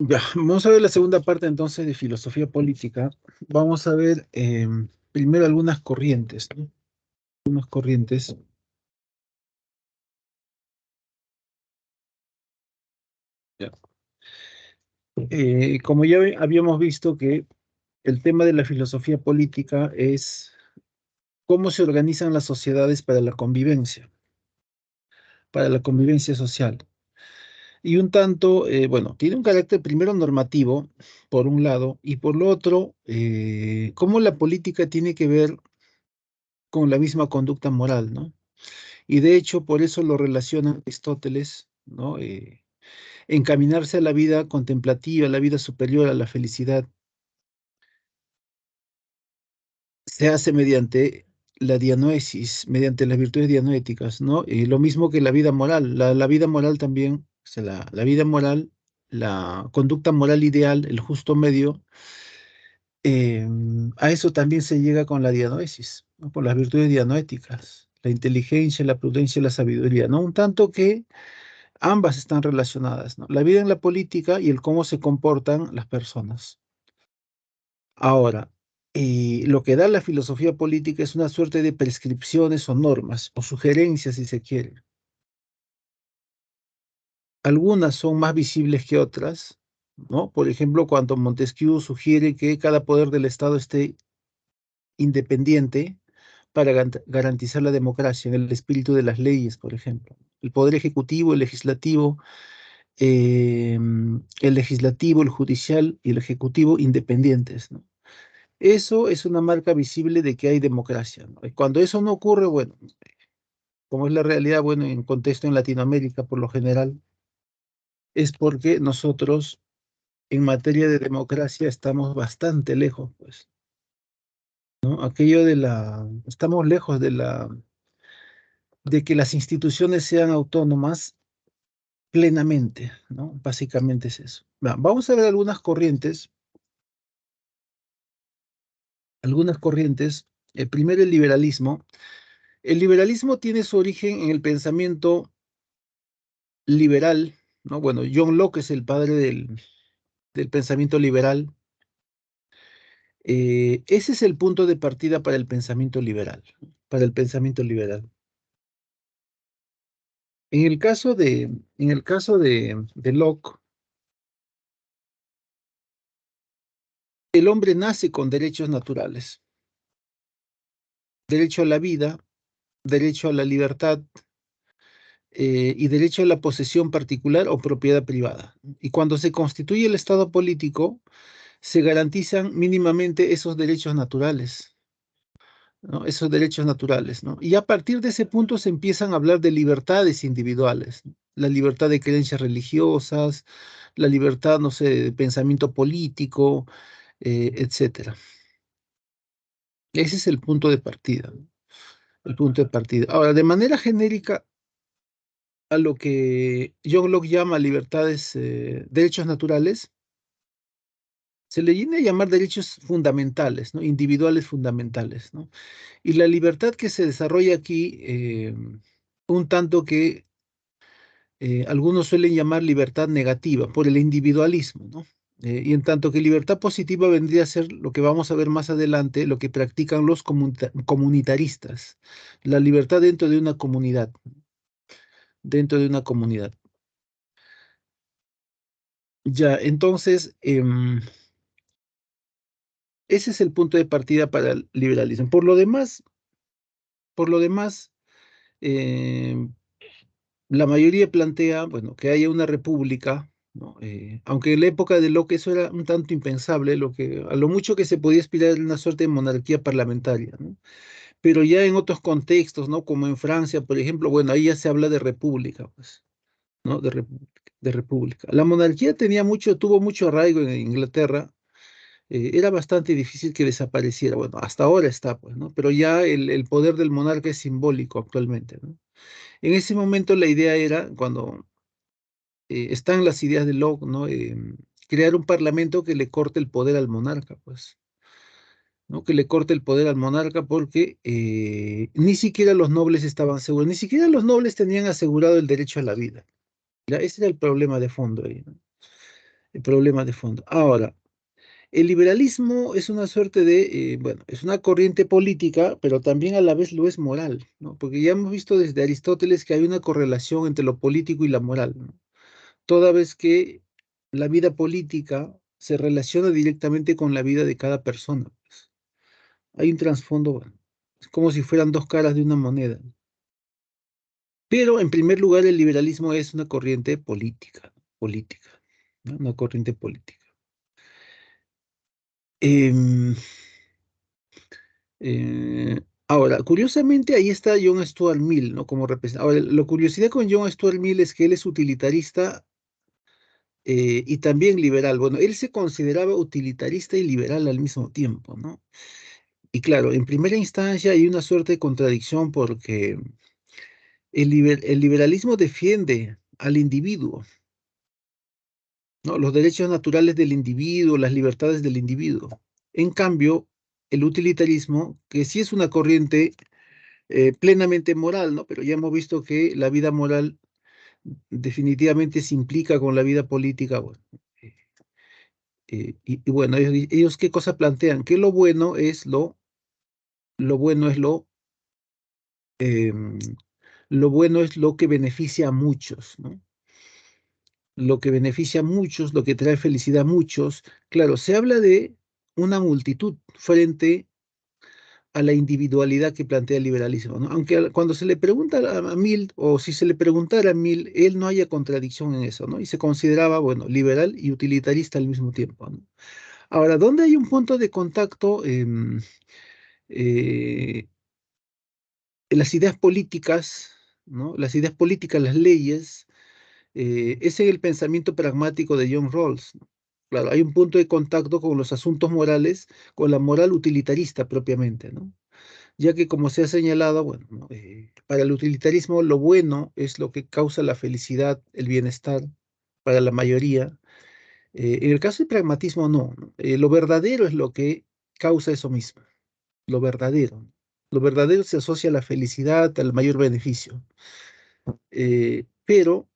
Ya, vamos a ver la segunda parte entonces de filosofía política. Vamos a ver primero algunas corrientes, ¿no? Unas corrientes. Ya. Como ya habíamos visto que el tema de la filosofía política es cómo se organizan las sociedades para la convivencia social. Y un tanto, bueno, tiene un carácter primero normativo, por un lado, y por lo otro, cómo la política tiene que ver con la misma conducta moral, ¿no? Y de hecho, por eso lo relaciona Aristóteles, ¿no? Encaminarse a la vida contemplativa, a la vida superior, a la felicidad, se hace mediante la dianoesis, mediante las virtudes dianoéticas, ¿no? Y lo mismo que la vida moral. La vida moral también, o sea, la vida moral, la conducta moral ideal, el justo medio, eh, a eso también se llega con la dianoesis, ¿no? Por las virtudes dianoéticas, la inteligencia, la prudencia y la sabiduría, ¿no? Un tanto que ambas están relacionadas, ¿no? La vida en la política y el cómo se comportan las personas. Ahora, lo que da la filosofía política es una suerte de prescripciones o normas o sugerencias, si se quiere. Algunas son más visibles que otras, ¿no? Por ejemplo, cuando Montesquieu sugiere que cada poder del Estado esté independiente para garantizar la democracia, en el espíritu de las leyes, por ejemplo. El poder ejecutivo, eh, el legislativo, el judicial y el ejecutivo independientes, ¿no? Eso es una marca visible de que hay democracia, ¿no? Y cuando eso no ocurre, bueno, como es la realidad, bueno, en contexto en Latinoamérica por lo general, es porque nosotros en materia de democracia estamos bastante lejos, pues, ¿no? Estamos lejos de que las instituciones sean autónomas plenamente, ¿no? Básicamente es eso. Vamos a ver algunas corrientes. Algunas corrientes. Primero, el liberalismo. El liberalismo tiene su origen en el pensamiento liberal, ¿no? Bueno, John Locke es el padre del pensamiento liberal. Ese es el punto de partida para el pensamiento liberal, ¿no? Para el pensamiento liberal. En el caso de Locke, el hombre nace con derechos naturales, derecho a la vida, derecho a la libertad, y derecho a la posesión particular o propiedad privada. Y cuando se constituye el Estado político, se garantizan mínimamente esos derechos naturales, ¿no? Esos derechos naturales, ¿no? Y a partir de ese punto se empiezan a hablar de libertades individuales, ¿no? La libertad de creencias religiosas, la libertad, no sé, de pensamiento político, etcétera. Ese es el punto de partida, ¿no? El punto de partida. Ahora, de manera genérica, a lo que John Locke llama libertades, derechos naturales, se le viene a llamar derechos fundamentales, ¿no? Individuales fundamentales, ¿no? Y la libertad que se desarrolla aquí, un tanto que algunos suelen llamar libertad negativa por el individualismo, ¿no? Y en tanto que libertad positiva vendría a ser lo que vamos a ver más adelante, lo que practican los comunitaristas, la libertad dentro de una comunidad. Ya, entonces, ese es el punto de partida para el liberalismo. Por lo demás, eh, la mayoría plantea, bueno, que haya una república, ¿no? Aunque en la época de Locke eso era un tanto impensable, a lo mucho que se podía aspirar era una suerte de monarquía parlamentaria, ¿no? Pero ya en otros contextos, ¿no? Como en Francia, por ejemplo, bueno, ahí ya se habla de república, pues, ¿no? De república. La monarquía tuvo mucho arraigo en Inglaterra. Era bastante difícil que desapareciera. Bueno, hasta ahora está, pues, ¿no? Pero ya el poder del monarca es simbólico actualmente, ¿no? En ese momento la idea era, cuando están las ideas de Locke, ¿no? Crear un parlamento que le corte el poder al monarca, pues, ¿no? Que le corte el poder al monarca porque ni siquiera los nobles estaban seguros, ni siquiera los nobles tenían asegurado el derecho a la vida. ¿Ya? Ese era el problema de fondo ahí, ¿no? Problemas de fondo. Ahora, el liberalismo es una suerte de, bueno, es una corriente política, pero también a la vez lo es moral, ¿no? Porque ya hemos visto desde Aristóteles que hay una correlación entre lo político y la moral, ¿no? Toda vez que la vida política se relaciona directamente con la vida de cada persona, pues. Hay un trasfondo, bueno, es como si fueran dos caras de una moneda. Pero en primer lugar, el liberalismo es una corriente política, ¿no? Una corriente política. Em, ahora, curiosamente, ahí está John Stuart Mill, ¿no? Como representante. Ahora, la curiosidad con John Stuart Mill es que él es utilitarista y también liberal. Bueno, él se consideraba utilitarista y liberal al mismo tiempo, ¿no? Y claro, en primera instancia hay una suerte de contradicción porque el liberalismo defiende al individuo, ¿no? Los derechos naturales del individuo, las libertades del individuo. En cambio, el utilitarismo, que sí es una corriente plenamente moral, ¿no? Pero ya hemos visto que la vida moral definitivamente se implica con la vida política. Bueno, eh, y bueno, ellos qué cosa plantean, que lo bueno es em, lo bueno es lo que beneficia a muchos, ¿no? Lo que beneficia a muchos, lo que trae felicidad a muchos. Claro, se habla de una multitud frente a la individualidad que plantea el liberalismo, ¿no? Aunque cuando se le pregunta a Mill, o si se le preguntara a Mill, él no haya contradicción en eso, ¿no? Y se consideraba, bueno, liberal y utilitarista al mismo tiempo, ¿no? Ahora, ¿dónde hay un punto de contacto eh, en las ideas políticas, ¿no? Las ideas políticas, las leyes, es en el pensamiento pragmático de John Rawls, ¿no? Claro, hay un punto de contacto con los asuntos morales, con la moral utilitarista propiamente, ¿no? Ya que como se ha señalado, bueno, ¿no? Para el utilitarismo lo bueno es lo que causa la felicidad, el bienestar para la mayoría. En el caso del pragmatismo no, ¿no? Lo verdadero es lo que causa eso mismo, lo verdadero. Lo verdadero se asocia a la felicidad, al mayor beneficio. Pero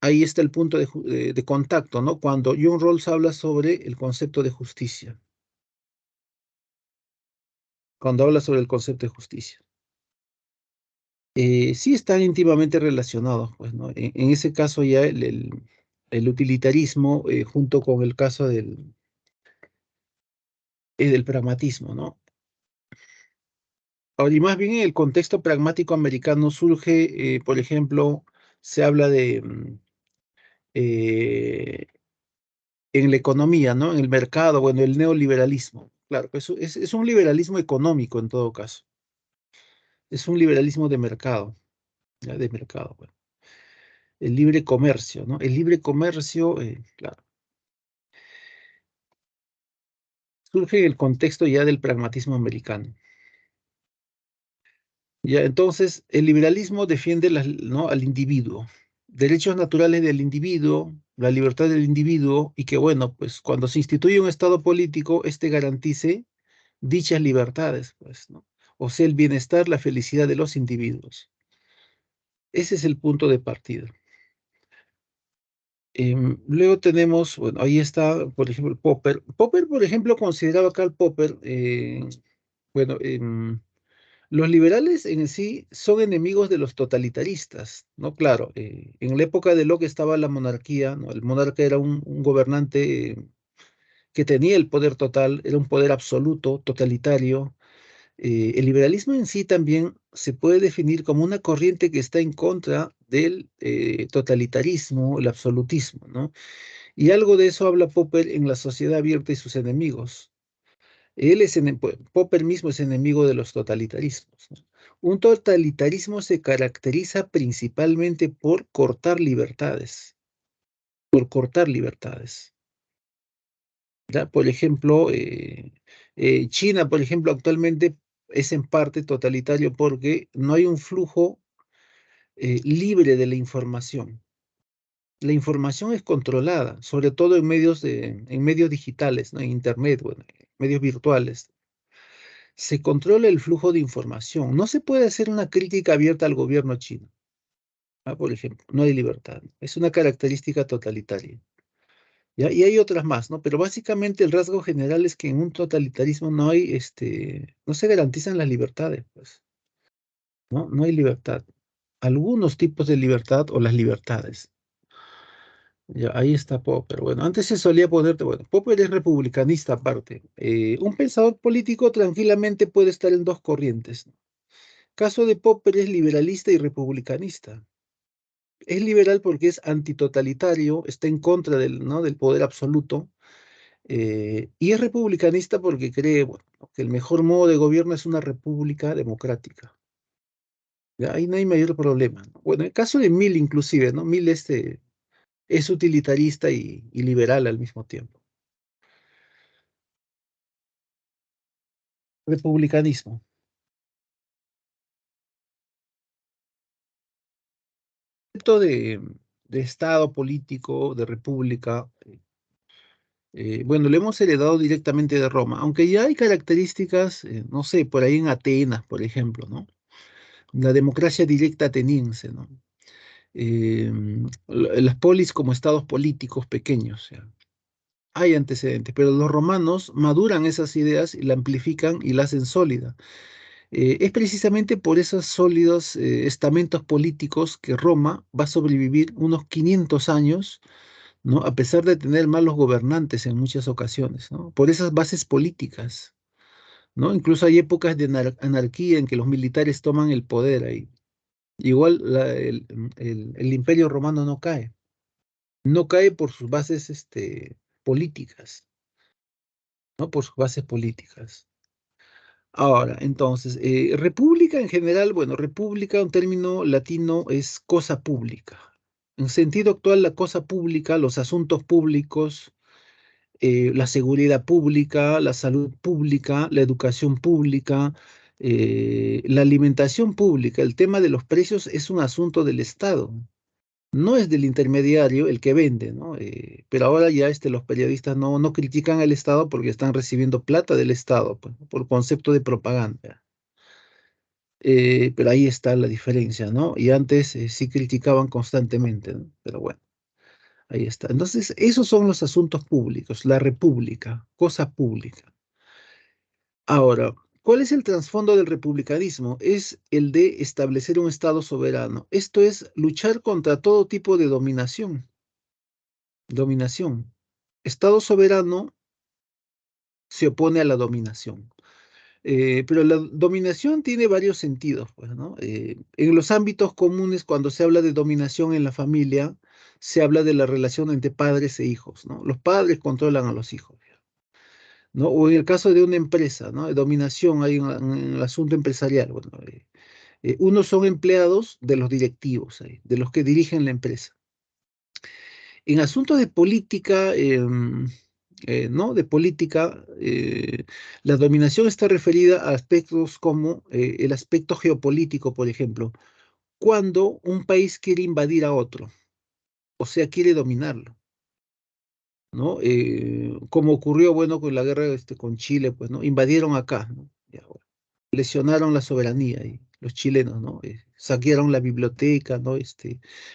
ahí está el punto de contacto, ¿no? Cuando John Rawls habla sobre el concepto de justicia, cuando habla sobre el concepto de justicia. Sí están íntimamente relacionados, pues, ¿no? En ese caso ya el utilitarismo junto con el caso del pragmatismo, ¿no? Ahora, y más bien en el contexto pragmático americano surge, por ejemplo, se habla de eh, en la economía, ¿no? En el mercado, bueno, el neoliberalismo. Claro, pues es un liberalismo económico en todo caso. Es un liberalismo de mercado, ¿ya? De mercado, bueno. El libre comercio, ¿no? El libre comercio, claro, surge en el contexto ya del pragmatismo americano. Ya, entonces, el liberalismo defiende ¿no? al individuo, derechos naturales del individuo, la libertad del individuo, y que, bueno, pues cuando se instituye un Estado político, este garantice dichas libertades, pues, ¿no? O sea, el bienestar, la felicidad de los individuos. Ese es el punto de partida. Luego tenemos, bueno, ahí está, por ejemplo, Popper. Popper, por ejemplo, consideraba Karl Popper, bueno, los liberales en sí son enemigos de los totalitaristas, ¿no? Claro, en la época de Locke estaba la monarquía, ¿no? El monarca era un gobernante que tenía el poder total, era un poder absoluto, totalitario. El liberalismo en sí también se puede definir como una corriente que está en contra del totalitarismo, el absolutismo, ¿no? Y algo de eso habla Popper en La Sociedad Abierta y sus enemigos. Popper mismo es enemigo de los totalitarismos, ¿no? Un totalitarismo se caracteriza principalmente por cortar libertades. ¿Ya? Por ejemplo, China, por ejemplo, actualmente es en parte totalitario porque no hay un flujo libre de la información. La información es controlada, sobre todo en medios digitales, ¿no? En Internet, bueno, en medios virtuales. Se controla el flujo de información. No se puede hacer una crítica abierta al gobierno chino, ¿ah? Por ejemplo, no hay libertad. Es una característica totalitaria. ¿ya? Y hay otras más, ¿no? Pero básicamente el rasgo general es que en un totalitarismo no hay, no se garantizan las libertades, pues, ¿no? No hay libertad. Algunos tipos de libertad o las libertades. Ya, ahí está Popper. Bueno, antes se solía ponerte, bueno, Popper es republicanista aparte. Un pensador político tranquilamente puede estar en dos corrientes. Caso de Popper es liberalista y republicanista. Es liberal porque es antitotalitario, está en contra del, ¿no? del poder absoluto, y es republicanista porque cree, bueno, que el mejor modo de gobierno es una república democrática. ¿Ya? Ahí no hay mayor problema, ¿no? Bueno, en el caso de Mill inclusive, ¿no? Mill es utilitarista y liberal al mismo tiempo. Republicanismo. Concepto de Estado político, de república, bueno, lo hemos heredado directamente de Roma, aunque ya hay características, no sé, por ahí en Atenas, por ejemplo, ¿no? La democracia directa ateniense, ¿no? Eh, las polis como estados políticos pequeños, o sea, hay antecedentes, pero los romanos maduran esas ideas y la amplifican y la hacen sólida. Es precisamente por esos sólidos estamentos políticos que Roma va a sobrevivir unos 500 años, ¿no? A pesar de tener malos gobernantes en muchas ocasiones, ¿no? Por esas bases políticas, ¿no? Incluso hay épocas de anarquía en que los militares toman el poder ahí. Igual el Imperio Romano no cae, no cae por sus bases políticas, ¿no? Por sus bases políticas. Ahora, entonces, república en general, bueno, república, un término latino, es cosa pública. En sentido actual, la cosa pública, los asuntos públicos, la seguridad pública, la salud pública, la educación pública, la alimentación pública, el tema de los precios es un asunto del Estado. No es del intermediario el que vende, ¿no? Pero ahora ya los periodistas no critican al Estado porque están recibiendo plata del Estado, pues, ¿no? Por concepto de propaganda. Pero ahí está la diferencia, ¿no? Y antes sí criticaban constantemente, ¿no? Pero bueno, ahí está. Entonces, esos son los asuntos públicos, la república, cosa pública. Ahora, ¿cuál es el trasfondo del republicanismo? Es el de establecer un Estado soberano. Esto es luchar contra todo tipo de dominación. Dominación. Estado soberano se opone a la dominación. Pero la dominación tiene varios sentidos, pues, ¿no? En los ámbitos comunes, cuando se habla de dominación en la familia, se habla de la relación entre padres e hijos, ¿no? Los padres controlan a los hijos, ¿no? O en el caso de una empresa, ¿no? De dominación, hay un asunto empresarial, bueno, unos son empleados de los directivos, de los que dirigen la empresa. En asuntos de política, ¿no? De política, la dominación está referida a aspectos como el aspecto geopolítico, por ejemplo, cuando un país quiere invadir a otro, o sea, quiere dominarlo, ¿no? Como ocurrió, bueno, con la guerra con Chile, pues, ¿no? Invadieron acá, ¿no? Ya, bueno, lesionaron la soberanía y los chilenos, ¿no? Saquearon la biblioteca, ¿no?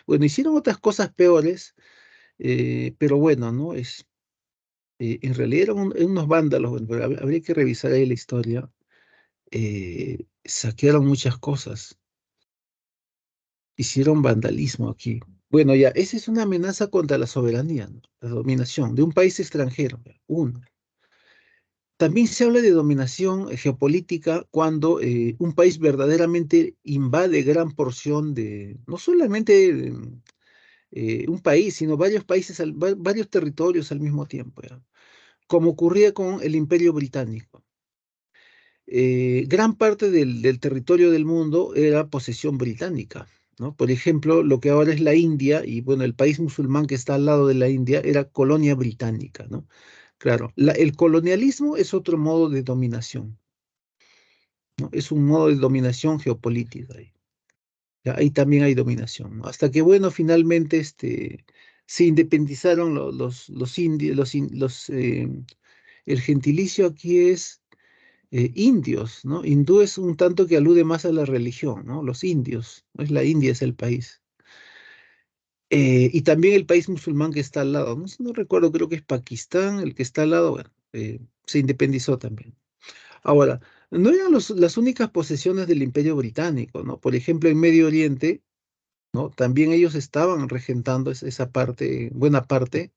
Bueno, hicieron otras cosas peores, pero bueno, ¿no? En realidad eran unos vándalos, bueno, pero habría que revisar ahí la historia. Saquearon muchas cosas, hicieron vandalismo aquí. Bueno, ya, esa es una amenaza contra la soberanía, ¿no? La dominación de un país extranjero, ya, uno. También se habla de dominación geopolítica cuando un país verdaderamente invade gran porción de, no solamente un país, sino varios países, varios territorios al mismo tiempo, ya, como ocurría con el Imperio Británico. Gran parte del territorio del mundo era posesión británica, ¿no? Por ejemplo, lo que ahora es la India, y bueno, el país musulmán que está al lado de la India era colonia británica, ¿no? Claro, el colonialismo es otro modo de dominación, ¿no? Es un modo de dominación geopolítica. Ahí, ya, ahí también hay dominación, ¿no? Hasta que, bueno, finalmente se independizaron los indios, el gentilicio aquí es indios, ¿no? Hindú es un tanto que alude más a la religión, ¿no? Los indios, no es la India, es el país. Y también el país musulmán que está al lado, no, no recuerdo, creo que es Pakistán, el que está al lado, bueno, se independizó también. Ahora, no eran las únicas posesiones del Imperio Británico, ¿no? Por ejemplo, en Medio Oriente, ¿no? También ellos estaban regentando esa parte, buena parte.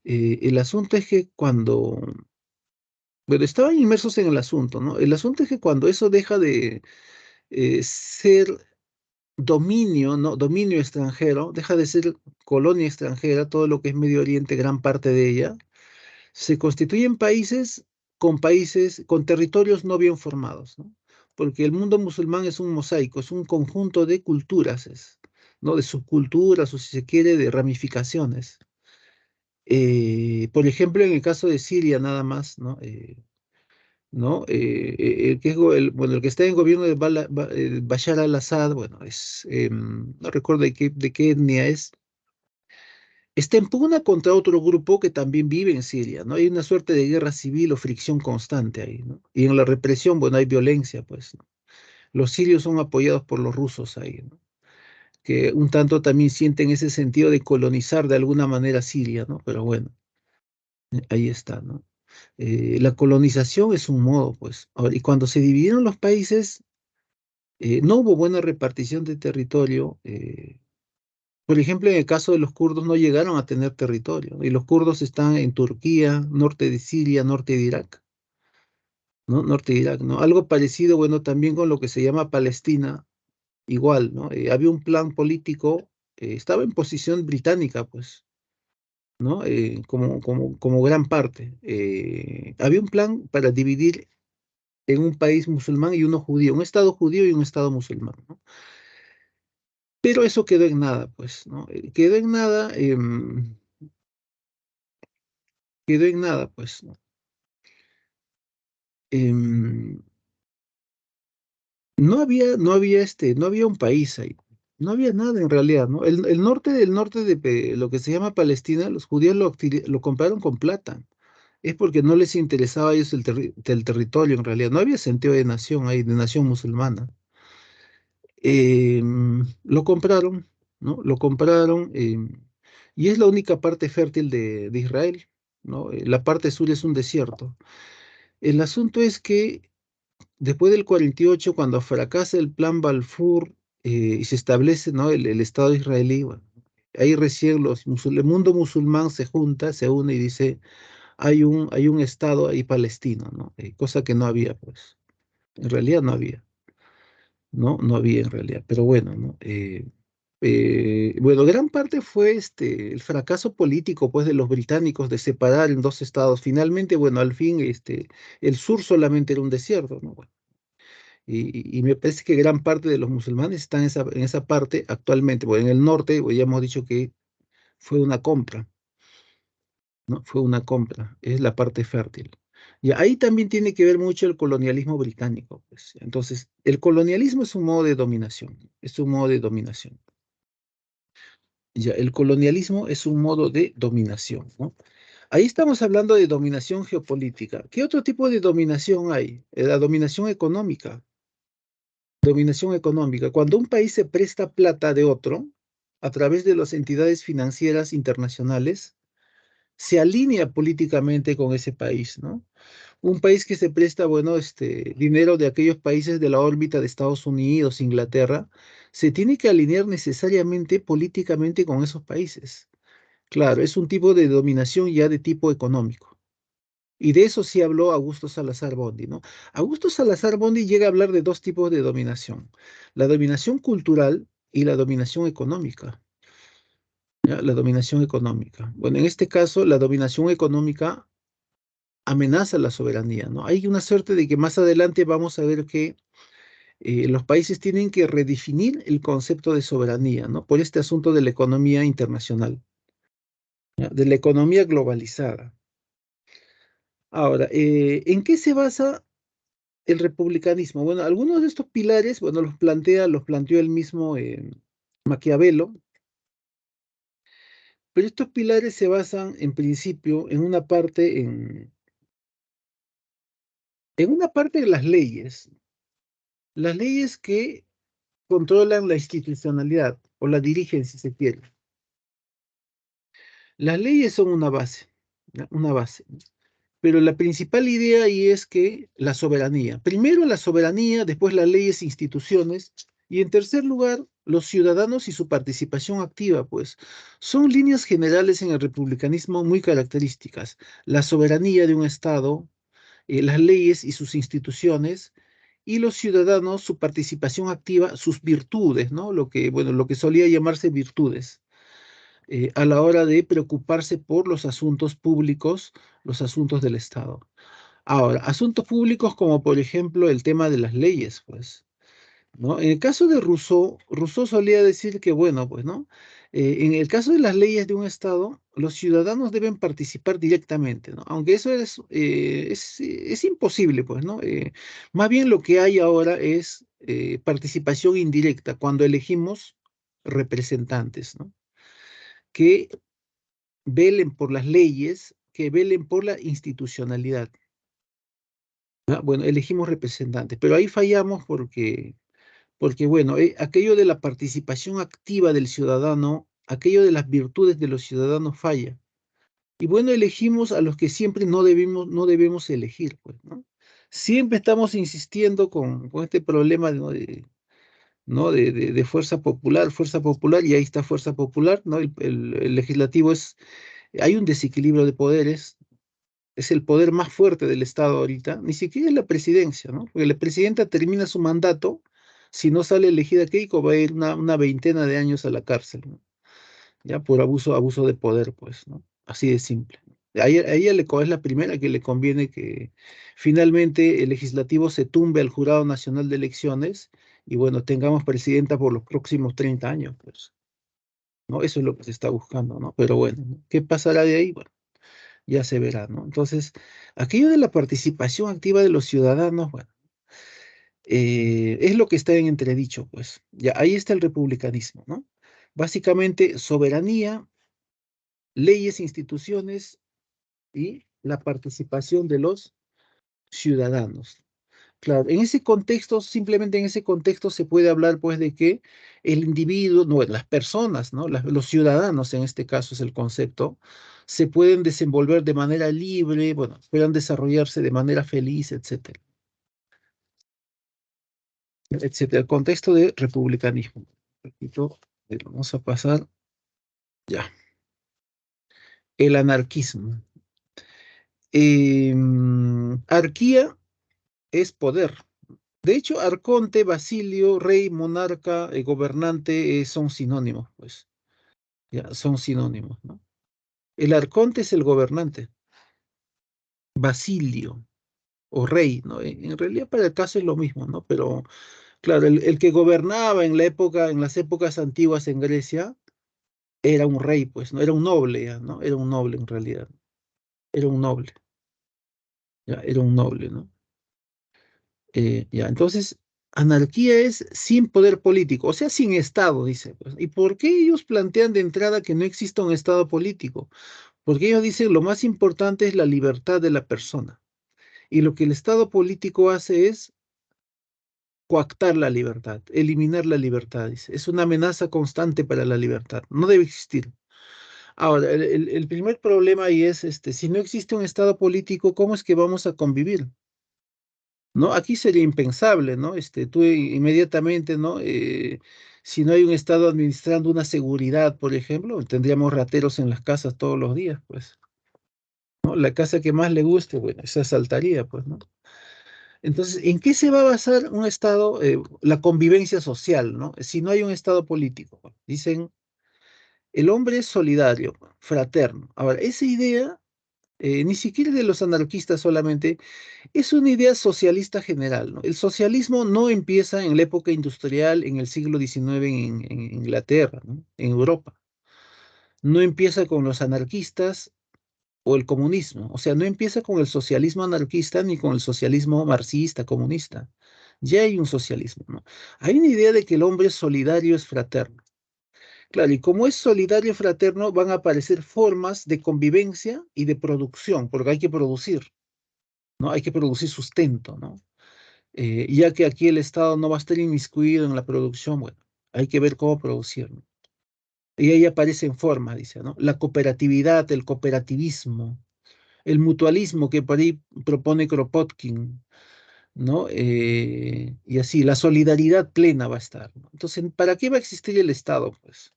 El asunto es que cuando, bueno, estaban inmersos en el asunto, ¿no? El asunto es que cuando eso deja de ser dominio, ¿no? Dominio extranjero, deja de ser colonia extranjera, todo lo que es Medio Oriente, gran parte de ella, se constituyen países con territorios no bien formados, ¿no? Porque el mundo musulmán es un mosaico, es un conjunto de culturas, ¿no? De subculturas o si se quiere, de ramificaciones. Por ejemplo, en el caso de Siria nada más, ¿no? El que bueno, el que está en gobierno de Bashar al-Assad, bueno, no recuerdo de qué etnia es, está en pugna contra otro grupo que también vive en Siria, ¿no? Hay una suerte de guerra civil o fricción constante ahí, ¿no? Y en la represión, bueno, hay violencia, pues, ¿no? Los sirios son apoyados por los rusos ahí, ¿no? Que un tanto también sienten ese sentido de colonizar de alguna manera Siria, ¿no? Pero bueno, ahí está, ¿no? La colonización es un modo, pues. Ahora, y cuando se dividieron los países, no hubo buena repartición de territorio. Por ejemplo, en el caso de los kurdos no llegaron a tener territorio, ¿no? Y los kurdos están en Turquía, norte de Siria, norte de Irak, ¿no? Norte de Irak, ¿no? Algo parecido, bueno, también con lo que se llama Palestina, igual, ¿no? Había un plan político, estaba en posición británica, pues, ¿no? Como gran parte. Había un plan para dividir en un país musulmán y uno judío, un estado judío y un estado musulmán, ¿no? Pero eso quedó en nada, pues, ¿no? Quedó en nada, quedó en nada, pues, ¿no? Em, no había un país ahí, no había nada en realidad, ¿no? El norte del norte de lo que se llama Palestina, los judíos lo compraron con plata. Es porque no les interesaba a ellos el territorio en realidad, no había sentido de nación ahí, de nación musulmana. Lo compraron, ¿no? Lo compraron, y es la única parte fértil de Israel, ¿no? La parte sur es un desierto. El asunto es que después del 48, cuando fracasa el plan Balfour, y se establece, ¿no? el Estado israelí, bueno, ahí recién el mundo musulmán se junta, se une y dice, hay un Estado ahí palestino, ¿no? Cosa que no había, pues. En realidad no había. ¿No? No había en realidad, pero bueno, ¿no? Bueno, gran parte fue el fracaso político, pues, de los británicos de separar en dos estados. Finalmente, bueno, al fin, el sur solamente era un desierto, ¿no? Bueno, y me parece que gran parte de los musulmanes están en esa parte actualmente. Bueno, en el norte, pues, ya hemos dicho que fue una compra, ¿no? Fue una compra, es la parte fértil. Y ahí también tiene que ver mucho el colonialismo británico, pues. Entonces, el colonialismo es un modo de dominación, es un modo de dominación. Ya, el colonialismo es un modo de dominación, ¿no? Ahí estamos hablando de dominación geopolítica. ¿Qué otro tipo de dominación hay? La dominación económica. Dominación económica. Cuando un país se presta plata de otro a través de las entidades financieras internacionales, se alinea políticamente con ese país, ¿no? Un país que se presta, bueno, dinero de aquellos países de la órbita de Estados Unidos, Inglaterra, se tiene que alinear necesariamente políticamente con esos países. Claro, es un tipo de dominación ya de tipo económico. Y de eso sí habló Augusto Salazar Bondi, ¿no? Augusto Salazar Bondi llega a hablar de dos tipos de dominación: la dominación cultural y la dominación económica. ¿Ya? La dominación económica. Bueno, en este caso, la dominación económica amenaza la soberanía, ¿no? Hay una suerte de que más adelante vamos a ver que los países tienen que redefinir el concepto de soberanía, ¿no? Por este asunto de la economía internacional, ¿ya? De la economía globalizada. Ahora, ¿en qué se basa el republicanismo? Bueno, algunos de estos pilares, bueno, los planteó el mismo Maquiavelo, pero estos pilares se basan en principio en una parte de las leyes que controlan la institucionalidad o la dirigen, si se quiere. Las leyes son una base, ¿ya? Una base. Pero la principal idea ahí es que la soberanía. Primero la soberanía, después las leyes e instituciones, y en tercer lugar, los ciudadanos y su participación activa, pues son líneas generales en el republicanismo muy características. La soberanía de un Estado, las leyes y sus instituciones, y los ciudadanos, su participación activa, sus virtudes, ¿no? Lo que, bueno, lo que solía llamarse virtudes a la hora de preocuparse por los asuntos públicos, los asuntos del Estado. Ahora, asuntos públicos como por ejemplo el tema de las leyes, pues, ¿no? En el caso de Rousseau, Rousseau solía decir que, bueno, pues, ¿no? En el caso de las leyes de un Estado, los ciudadanos deben participar directamente, ¿no? Aunque eso es imposible, pues, ¿no? Más bien lo que hay ahora es participación indirecta cuando elegimos representantes, ¿no? Que velen por las leyes, que velen por la institucionalidad. ¿No? Bueno, elegimos representantes, pero ahí fallamos porque bueno, aquello de la participación activa del ciudadano, aquello de las virtudes de los ciudadanos falla. Y bueno, elegimos a los que siempre no debemos elegir, pues, ¿no? Siempre estamos insistiendo con este problema ¿no? de fuerza popular, y ahí está fuerza popular, ¿no? El legislativo hay un desequilibrio de poderes, es el poder más fuerte del Estado ahorita, ni siquiera es la presidencia, ¿no? Porque la presidenta termina su mandato, si no sale elegida Keiko, va a ir una veintena de años a la cárcel, ¿no? Ya por abuso de poder, pues, ¿no? Así de simple. Es la primera que le conviene que finalmente el legislativo se tumbe al Jurado Nacional de Elecciones y bueno, tengamos presidenta por los próximos 30 años, pues, ¿no? Eso es lo que se está buscando, ¿no? Pero bueno, ¿no? ¿Qué pasará de ahí? Bueno, ya se verá, ¿no? Entonces, aquello de la participación activa de los ciudadanos, bueno, es lo que está en entredicho, pues. Ya, ahí está el republicanismo, ¿no? Básicamente, soberanía, leyes, instituciones y la participación de los ciudadanos. Claro, en ese contexto, simplemente en ese contexto se puede hablar, pues, de que el individuo, no, las personas, ¿no? Los ciudadanos, en este caso es el concepto, se pueden desenvolver de manera libre, bueno, puedan desarrollarse de manera feliz, etcétera, etcétera. El contexto de republicanismo. Repito, vamos a pasar ya. El anarquismo. Arquía es poder. De hecho, arconte, basilio, rey, monarca, gobernante son sinónimos, pues. Ya, son sinónimos, ¿no? El arconte es el gobernante, basilio o rey, ¿no? En realidad para el caso es lo mismo, ¿no? Pero claro, el que gobernaba en la época, en las épocas antiguas en Grecia, era un rey, pues, ¿no? Era un noble, ya, ¿no? Era un noble en realidad. Era un noble, ya, era un noble, ¿no? Ya, entonces, anarquía es sin poder político, o sea, sin Estado, dice, pues. ¿Y por qué ellos plantean de entrada que no exista un Estado político? Porque ellos dicen lo más importante es la libertad de la persona. Y lo que el Estado político hace es coactar la libertad, eliminar la libertad, dice. Es una amenaza constante para la libertad. No debe existir. Ahora, el primer problema ahí es, si no existe un Estado político, ¿cómo es que vamos a convivir? ¿No? Aquí sería impensable, ¿no? Tú inmediatamente, ¿no? Si no hay un Estado administrando una seguridad, por ejemplo, tendríamos rateros en las casas todos los días, pues, ¿no? La casa que más le guste, bueno, se asaltaría, pues, ¿no? Entonces, ¿en qué se va a basar un Estado, la convivencia social, ¿no? Si no hay un Estado político. Dicen, el hombre es solidario, fraterno. Ahora, esa idea, ni siquiera de los anarquistas solamente, es una idea socialista general, ¿no? El socialismo no empieza en la época industrial, en el siglo XIX en Inglaterra, ¿no? En Europa. No empieza con los anarquistas o el comunismo. O sea, no empieza con el socialismo anarquista ni con el socialismo marxista, comunista. Ya hay un socialismo, ¿no? Hay una idea de que el hombre solidario es fraterno. Claro, y como es solidario y fraterno, van a aparecer formas de convivencia y de producción, porque hay que producir, ¿no? Hay que producir sustento, ¿no? Ya que aquí el Estado no va a estar inmiscuido en la producción, bueno, hay que ver cómo producir, ¿no? Y ahí aparece en forma, dice, ¿no? La cooperatividad, el cooperativismo, el mutualismo que por ahí propone Kropotkin, ¿no? Y así, la solidaridad plena va a estar, ¿no? Entonces, ¿para qué va a existir el Estado, pues?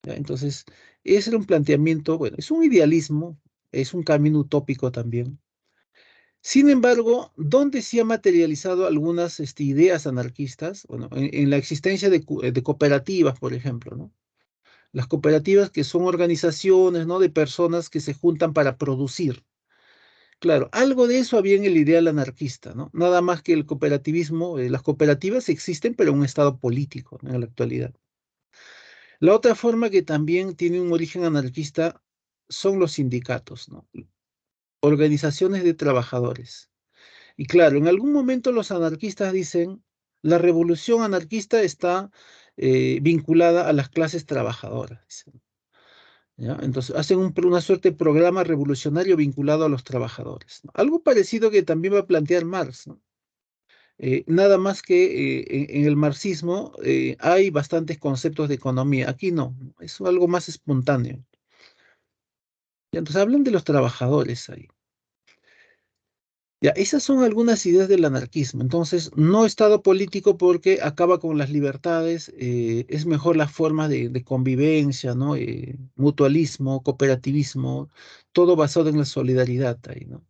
¿Ya? Entonces, ese era un planteamiento, bueno, es un idealismo, es un camino utópico también. Sin embargo, ¿dónde se ha materializado algunas ideas anarquistas? Bueno, en la existencia de cooperativas, por ejemplo, ¿no? Las cooperativas que son organizaciones, ¿no? De personas que se juntan para producir. Claro, algo de eso había en el ideal anarquista, ¿no? Nada más que el cooperativismo, las cooperativas existen, pero en un estado político, ¿no? En la actualidad. La otra forma que también tiene un origen anarquista son los sindicatos, ¿no? Organizaciones de trabajadores. Y claro, en algún momento los anarquistas dicen, la revolución anarquista está vinculada a las clases trabajadoras, dicen, ¿ya? Entonces hacen una suerte de programa revolucionario vinculado a los trabajadores, ¿no? Algo parecido que también va a plantear Marx, ¿no? Nada más que en el marxismo hay bastantes conceptos de economía, aquí no, es algo más espontáneo. Y entonces hablan de los trabajadores ahí. Ya, esas son algunas ideas del anarquismo. Entonces, no Estado político porque acaba con las libertades, es mejor la forma de convivencia, ¿no? Mutualismo, cooperativismo, todo basado en la solidaridad ahí, ¿no?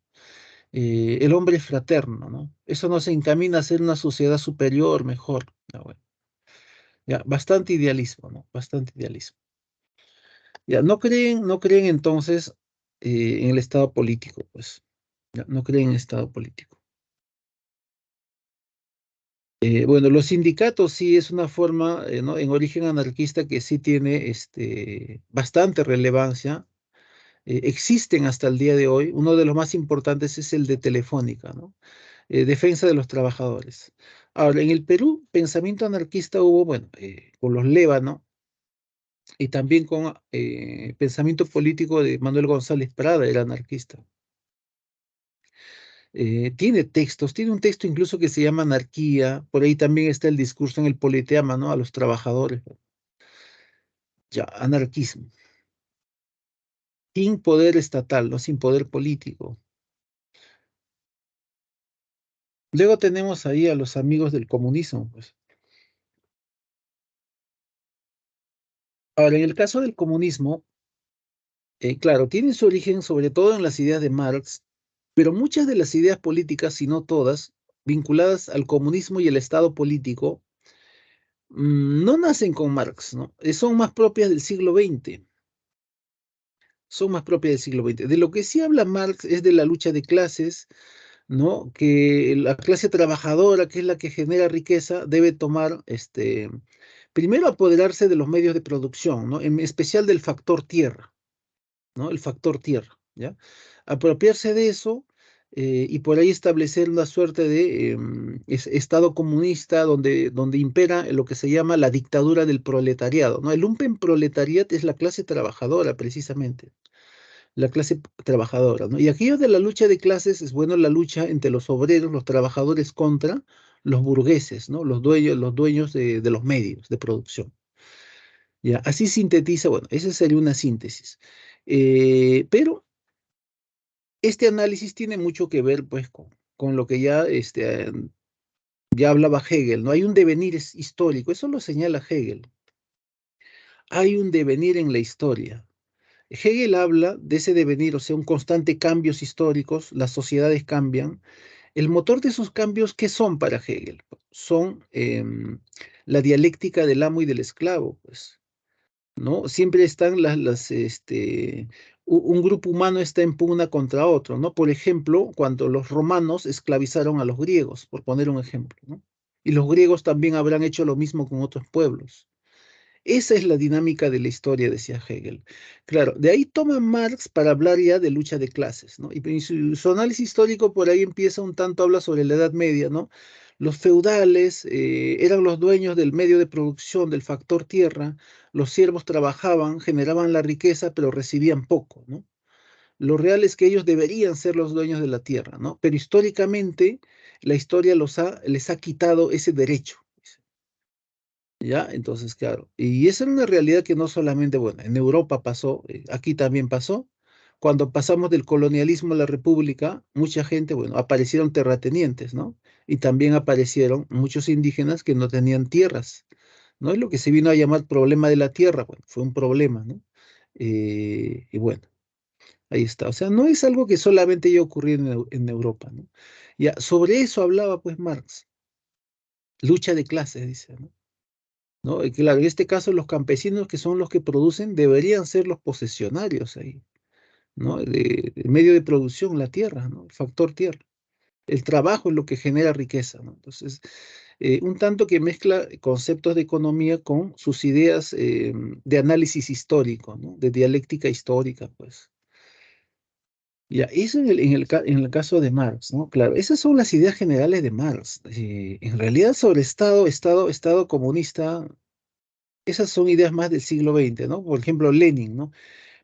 El hombre es fraterno, ¿no? Eso nos encamina a ser una sociedad superior, mejor. Ya, bueno, ya, bastante idealismo, ¿no? Bastante idealismo. Ya, no creen entonces en el Estado político, pues. Ya, no creen en Estado político. Bueno, los sindicatos sí es una forma, ¿no? En origen anarquista que sí tiene bastante relevancia. Existen hasta el día de hoy. Uno de los más importantes es el de Telefónica, ¿no? Defensa de los trabajadores. Ahora, en el Perú, pensamiento anarquista hubo, bueno, con los Lévano y también con pensamiento político de Manuel González Prada, era anarquista. Tiene textos, tiene un texto incluso que se llama Anarquía, por ahí también está el discurso en el Politeama, ¿no? A los trabajadores, ¿no? Ya, anarquismo, sin poder estatal, ¿no? Sin poder político. Luego tenemos ahí a los amigos del comunismo, pues. Ahora, en el caso del comunismo, claro, tiene su origen sobre todo en las ideas de Marx, pero muchas de las ideas políticas, si no todas, vinculadas al comunismo y el Estado político, no nacen con Marx, ¿no? Son más propias del siglo XX. Son más propias del siglo XX. De lo que sí habla Marx es de la lucha de clases, ¿no? Que la clase trabajadora, que es la que genera riqueza, debe tomar, primero apoderarse de los medios de producción, ¿no? En especial del factor tierra, ¿no? El factor tierra, ¿ya? Apropiarse de eso y por ahí establecer una suerte de Estado comunista donde impera lo que se llama la dictadura del proletariado, ¿no? El lumpenproletariat es la clase trabajadora, precisamente la clase trabajadora, ¿no? Y aquello de la lucha de clases es bueno la lucha entre los obreros, los trabajadores contra los burgueses, ¿no? Los dueños de los medios de producción. Ya, así sintetiza, bueno, esa sería una síntesis. Pero este análisis tiene mucho que ver, pues, con lo que ya hablaba Hegel, ¿no? Hay un devenir histórico, eso lo señala Hegel. Hay un devenir en la historia. Hegel habla de ese devenir, o sea, un constante cambios históricos, las sociedades cambian. El motor de esos cambios, ¿qué son para Hegel? Son la dialéctica del amo y del esclavo, pues, ¿no? Siempre están un grupo humano está en pugna contra otro, ¿no? Por ejemplo, cuando los romanos esclavizaron a los griegos, por poner un ejemplo, ¿no? Y los griegos también habrán hecho lo mismo con otros pueblos. Esa es la dinámica de la historia, decía Hegel. Claro, de ahí toma Marx para hablar ya de lucha de clases, ¿no? Y su análisis histórico por ahí empieza un tanto, habla sobre la Edad Media, ¿no? Los feudales eran los dueños del medio de producción, del factor tierra, los siervos trabajaban, generaban la riqueza, pero recibían poco, ¿no? Lo real es que ellos deberían ser los dueños de la tierra, ¿no? Pero históricamente la historia les ha quitado ese derecho. ¿ya? Entonces, claro, y esa es una realidad que no solamente, bueno, en Europa pasó, aquí también pasó. Cuando pasamos del colonialismo a la república, mucha gente, bueno, aparecieron terratenientes, ¿no? Y también aparecieron muchos indígenas que no tenían tierras, ¿no? Es lo que se vino a llamar problema de la tierra, bueno, fue un problema, ¿no? Y bueno, ahí está. O sea, no es algo que solamente haya ocurrido en Europa, ¿no? Ya, sobre eso hablaba pues Marx, lucha de clases, dice, ¿no? ¿No? Y claro, en este caso los campesinos que son los que producen deberían ser los posesionarios ahí, ¿no? El medio de producción, la tierra, ¿no? El factor tierra. El trabajo es lo que genera riqueza, ¿no? Entonces, un tanto que mezcla conceptos de economía con sus ideas de análisis histórico, ¿no? De dialéctica histórica, pues. Ya, eso en el caso de Marx, ¿no? Claro, esas son las ideas generales de Marx. En realidad, sobre Estado comunista, esas son ideas más del siglo XX, ¿no? Por ejemplo, Lenin, ¿no?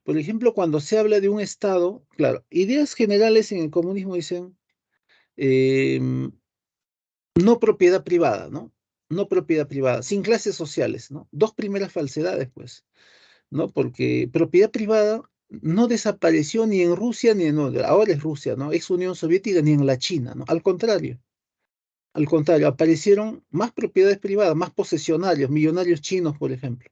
Por ejemplo, cuando se habla de un Estado, claro, ideas generales en el comunismo dicen no propiedad privada, ¿no? No propiedad privada, sin clases sociales, ¿no? Dos primeras falsedades, pues, ¿no? Porque propiedad privada no desapareció ni en Rusia ni en ahora es Rusia, ¿no? Ex Unión Soviética ni en la China, ¿no? Al contrario, aparecieron más propiedades privadas, más posesionarios, millonarios chinos, por ejemplo,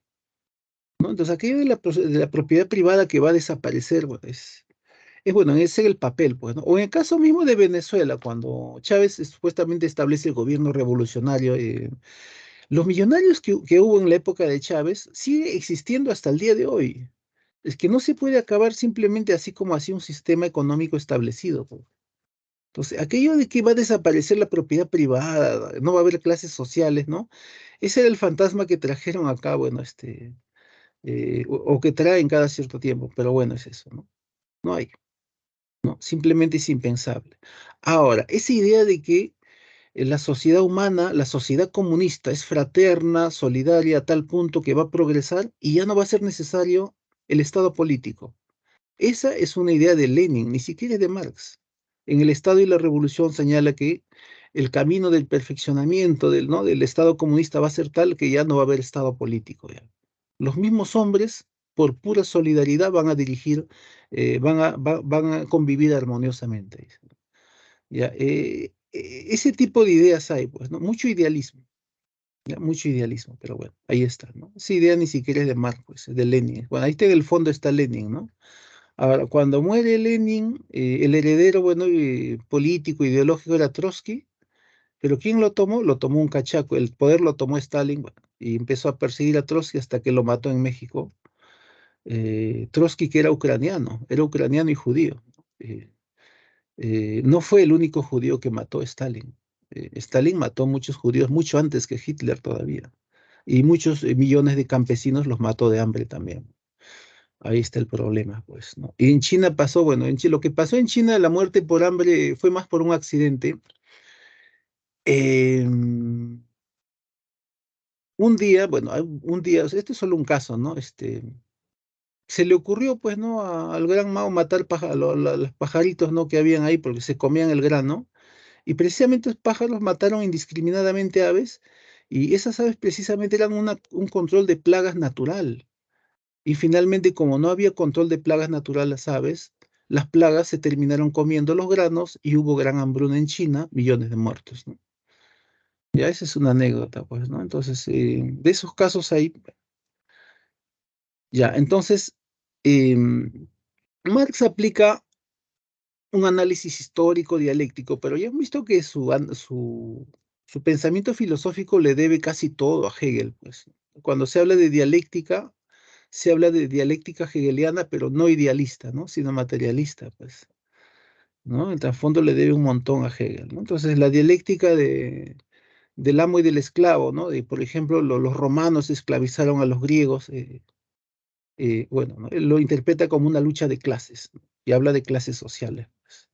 ¿no? Entonces, aquello de la propiedad privada que va a desaparecer, bueno, es bueno, ese es el papel, pues, ¿no? O en el caso mismo de Venezuela, cuando Chávez supuestamente establece el gobierno revolucionario, los millonarios que hubo en la época de Chávez sigue existiendo hasta el día de hoy. Es que no se puede acabar simplemente así como así un sistema económico establecido, pues. Entonces, aquello de que va a desaparecer la propiedad privada, no va a haber clases sociales, ¿no? Ese era el fantasma que trajeron acá, bueno, o que traen cada cierto tiempo, pero bueno, es eso, ¿no? No hay, ¿no? Simplemente es impensable. Ahora, esa idea de que la sociedad humana, la sociedad comunista es fraterna, solidaria a tal punto que va a progresar y ya no va a ser necesario el Estado político. Esa es una idea de Lenin, ni siquiera es de Marx. En el Estado y la Revolución señala que el camino del perfeccionamiento ¿no? del Estado comunista va a ser tal que ya no va a haber Estado político. Ya. Los mismos hombres, por pura solidaridad, van a dirigir, van a convivir armoniosamente. Dice. Ya, ese tipo de ideas hay, pues, ¿no? Mucho idealismo, ya, mucho idealismo, pero bueno, ahí está, ¿no? Esa idea ni siquiera es de Marx, pues, es de Lenin. Bueno, ahí está en el fondo está Lenin, ¿no? Ahora, cuando muere Lenin, el heredero, bueno, político, ideológico era Trotsky, pero ¿quién lo tomó? Lo tomó un cachaco, el poder lo tomó Stalin, bueno, y empezó a perseguir a Trotsky hasta que lo mató en México. Trotsky, que era ucraniano y judío. eh, no fue el único judío que mató a Stalin. Stalin mató muchos judíos mucho antes que Hitler todavía. Y muchos millones de campesinos los mató de hambre también. Ahí está el problema, pues, ¿no? Y en China pasó, bueno, lo que pasó en China, la muerte por hambre fue más por un accidente. Un día, bueno, un día, o sea, este es solo un caso, ¿no? Se le ocurrió, pues, ¿no? Al gran Mao matar los pajaritos, ¿no? Que habían ahí porque se comían el grano. Y precisamente los pájaros mataron indiscriminadamente aves, y esas aves precisamente eran un control de plagas natural. Y finalmente, como no había control de plagas naturales las aves, las plagas se terminaron comiendo los granos y hubo gran hambruna en China, millones de muertos, ¿no? Ya esa es una anécdota, pues, ¿no? Entonces, de esos casos hay, ya, entonces, Marx aplica un análisis histórico dialéctico, pero ya hemos visto que su pensamiento filosófico le debe casi todo a Hegel, pues. Cuando se habla de dialéctica, se habla de dialéctica hegeliana, pero no idealista, ¿no? Sino materialista, pues, ¿no? El trasfondo le debe un montón a Hegel, ¿no? Entonces, la dialéctica del amo y del esclavo, ¿no? Por ejemplo, los romanos esclavizaron a los griegos, bueno, ¿no? Él lo interpreta como una lucha de clases, ¿no? Y habla de clases sociales, pues.